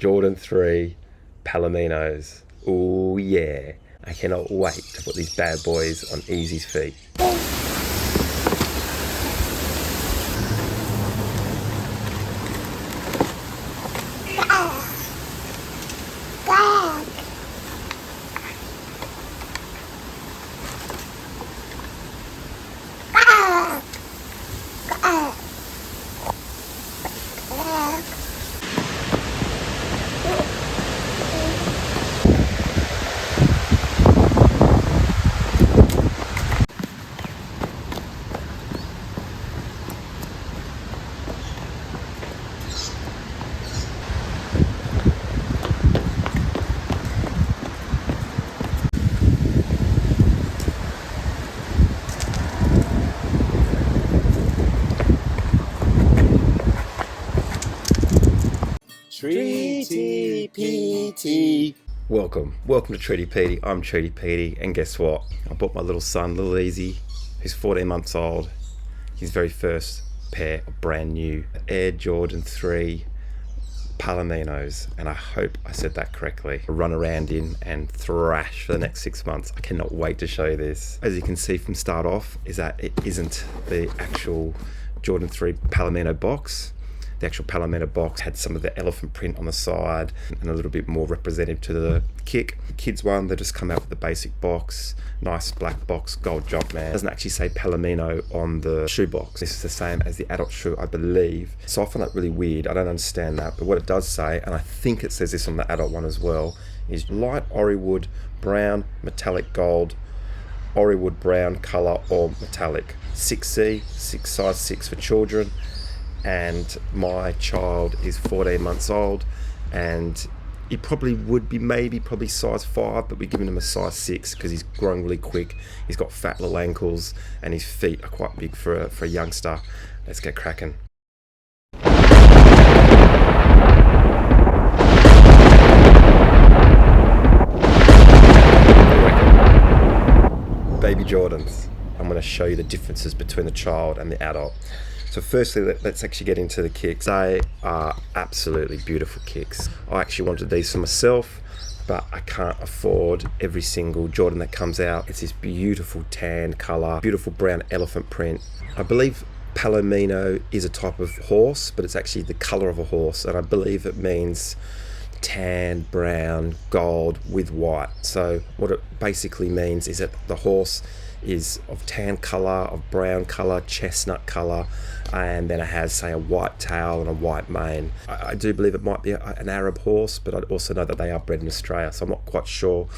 Jordan 3 Palominos. Oh yeah. I cannot wait to put these bad boys on Easy's feet. Treaty Petey. Welcome to Treaty Petey. I'm Treaty Petey, and guess what? I bought my little son, Little Easy, who's 14 months old, his very first pair of brand new Air Jordan 3 Palominos, and I hope I said that correctly. Run around in and thrash for the next 6 months. I cannot wait to show you this. As you can see from start off, is that it isn't the actual Jordan 3 Palomino box. The actual Palomino box had some of the elephant print on the side and a little bit more representative to the kick. Kids one, they just come out with the basic box, nice black box, gold Jumpman. It doesn't actually say Palomino on the shoe box. This is the same as the adult shoe, I believe. So I find that really weird. I don't understand that. But what it does say, and I think it says this on the adult one as well, is light Orywood brown metallic gold, Orywood brown color or metallic. 6C, size 6 for children. And my child is 14 months old, and he probably would be probably size 5, but we're giving him a size 6 because he's growing really quick. He's got fat little ankles and his feet are quite big for a youngster. Let's get cracking. Baby Jordans. I'm going to show you the differences between the child and the adult. So firstly, let's actually get into the kicks. They are absolutely beautiful kicks. I actually wanted these for myself, but I can't afford every single Jordan that comes out. It's this beautiful tan color, beautiful brown elephant print. I believe Palomino is a type of horse, but it's actually the color of a horse, and I believe it means tan, brown, gold with white. So what it basically means is that the horse is of tan color, of brown color, chestnut color, and then it has, say, a white tail and a white mane. I do believe it might be an Arab horse, but I also know that they are bred in Australia, so I'm not quite sure.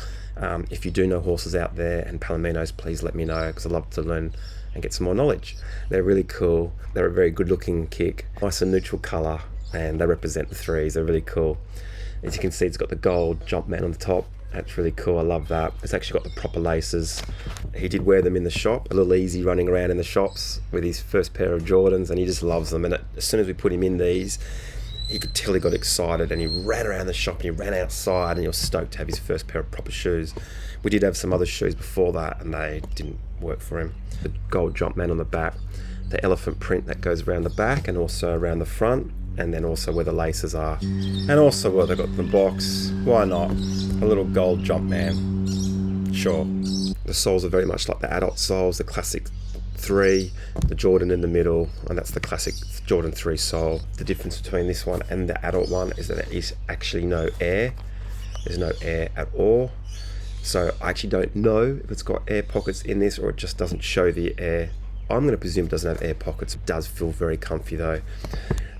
If you do know horses out there and Palominos, please let me know, because I'd love to learn and get some more knowledge. They're really cool. They're a very good looking kick, nice and neutral color, and they represent the threes. They're really cool. As you can see, it's got the gold Jumpman on the top. That's really cool. I love that. It's actually got the proper laces. He did wear them in the shop, a little Easy running around in the shops with his first pair of Jordans, and he just loves them. And as soon as we put him in these, you could tell he got excited, and he ran around the shop and he ran outside, and he was stoked to have his first pair of proper shoes. We did have some other shoes before that, and they didn't work for him. The gold Jumpman on the back, the elephant print that goes around the back and also around the front, and then also where the laces are, and also where they've got in the box. Why not? A little gold Jumpman. Sure. The soles are very much like the adult soles, the classic 3, the Jordan in the middle, and that's the classic Jordan 3 sole. The difference between this one and the adult one is that there is actually no air. There's no air at all. So I actually don't know if it's got air pockets in this or it just doesn't show the air. I'm going to presume it doesn't have air pockets. It does feel very comfy though.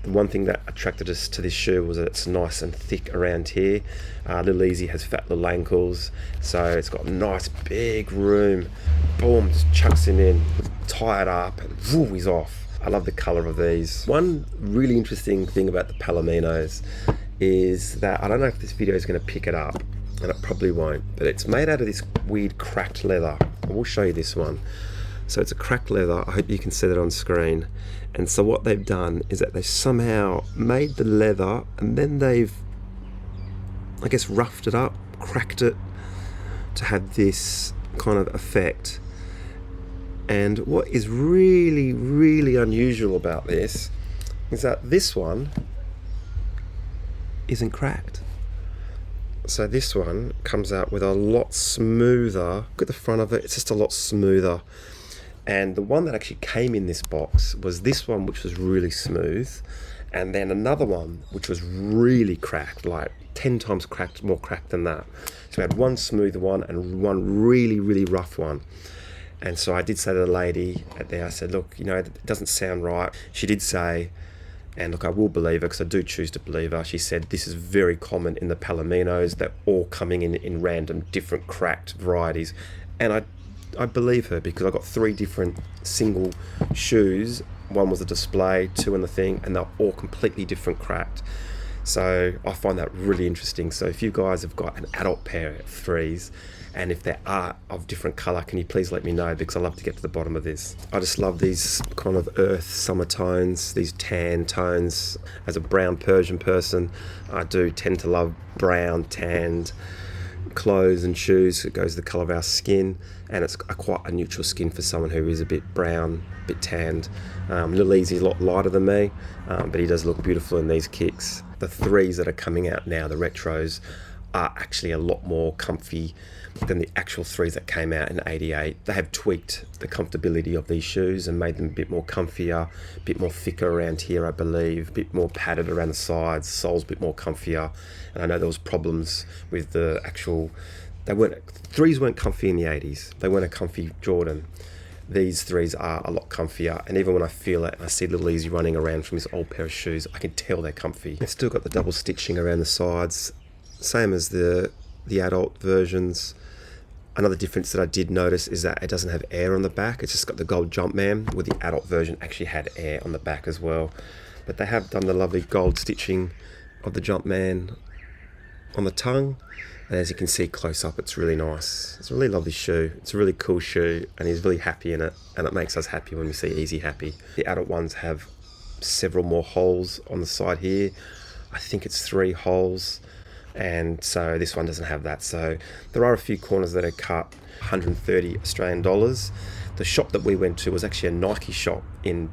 The one thing that attracted us to this shoe was that it's nice and thick around here. Little Easy has fat little ankles, so it's got a nice big room. Boom, just chucks him in, tie it up, and woo, he's off. I love the color of these. One really interesting thing about the Palominos is that, I don't know if this video is going to pick it up, and it probably won't, but it's made out of this weird cracked leather. I will show you this one. So it's a cracked leather. I hope you can see that on screen. And so what they've done is that they've somehow made the leather, and then they've, I guess, roughed it up, cracked it to have this kind of effect. And what is really, really unusual about this is that this one isn't cracked. So this one comes out with a lot smoother. Look at the front of it, it's just a lot smoother. And the one that actually came in this box was this one, which was really smooth, and then another one which was really cracked, like 10 times cracked, more cracked than that. So we had one smooth one and one really, really rough one. And so I did say to the lady at there, I said, look, you know, it doesn't sound right. She did say, and look, I will believe her because I do choose to believe her. She said this is very common in the Palominos. They're all coming in random, different cracked varieties. And I believe her because I got 3 different single shoes. One was a display, 2 in the thing, and they're all completely different cracked. So I find that really interesting. So if you guys have got an adult pair of 3s, and if they are of different colour, can you please let me know, because I love to get to the bottom of this. I just love these kind of earth summer tones, these tan tones. As a brown Persian person, I do tend to love brown, tanned clothes and shoes. It goes the colour of our skin, and it's quite a neutral skin for someone who is a bit brown, a bit tanned. Little Easy's a lot lighter than me, but he does look beautiful in these kicks. The 3s that are coming out now, the retros, are actually a lot more comfy than the actual 3s that came out in '88. They have tweaked the comfortability of these shoes and made them a bit more comfier, a bit more thicker around here, I believe, a bit more padded around the sides, soles a bit more comfier. And I know there was problems with the actual, 3s weren't comfy in the '80s. They weren't a comfy Jordan. These 3s are a lot comfier, and even when I feel it and I see Little Easy running around from his old pair of shoes, I can tell they're comfy. It's still got the double stitching around the sides, same as the adult versions. Another difference that I did notice is that it doesn't have air on the back. It's just got the gold Jumpman, where the adult version actually had air on the back as well. But they have done the lovely gold stitching of the Jumpman on the tongue. And as you can see close up, it's really nice. It's a really lovely shoe. It's a really cool shoe, and he's really happy in it. And it makes us happy when we see Easy happy. The adult ones have several more holes on the side here. I think it's 3 holes. And so this one doesn't have that. So there are a few corners that are cut, 130 Australian dollars. The shop that we went to was actually a Nike shop in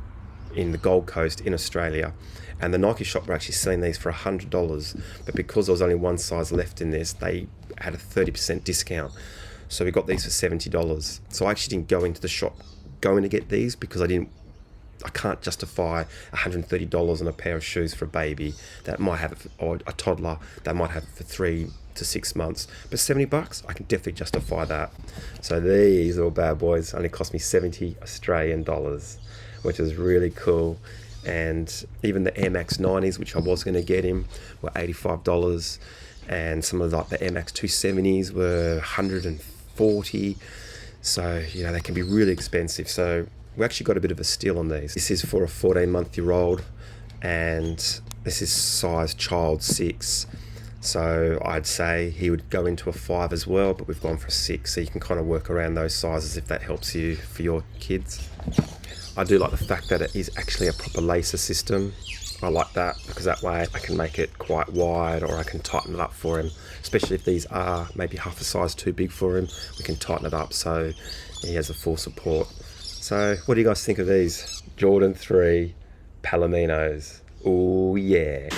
the Gold Coast in Australia, and the Nike shop were actually selling these for $100, but because there was only one size left in this, they had a 30% discount. So we got these for $70. So I actually didn't go into the shop going to get these because I can't justify $130 on a pair of shoes for a baby that might have it, or a toddler that might have it for 3 to 6 months. But $70, I can definitely justify that. So these little bad boys only cost me 70 Australian dollars, which is really cool. And even the Air Max 90s, which I was going to get him, were $85. And some of like the Air Max 270s were $140. So, you know, they can be really expensive. So we actually got a bit of a steal on these. This is for a 14-month-year-old, and this is size child 6. So I'd say he would go into a 5 as well, but we've gone for a 6. So you can kind of work around those sizes if that helps you for your kids. I do like the fact that it is actually a proper lacer system. I like that because that way I can make it quite wide, or I can tighten it up for him. Especially if these are maybe half a size too big for him, we can tighten it up so he has the full support. So what do you guys think of these Jordan 3 Palominos? Oh yeah.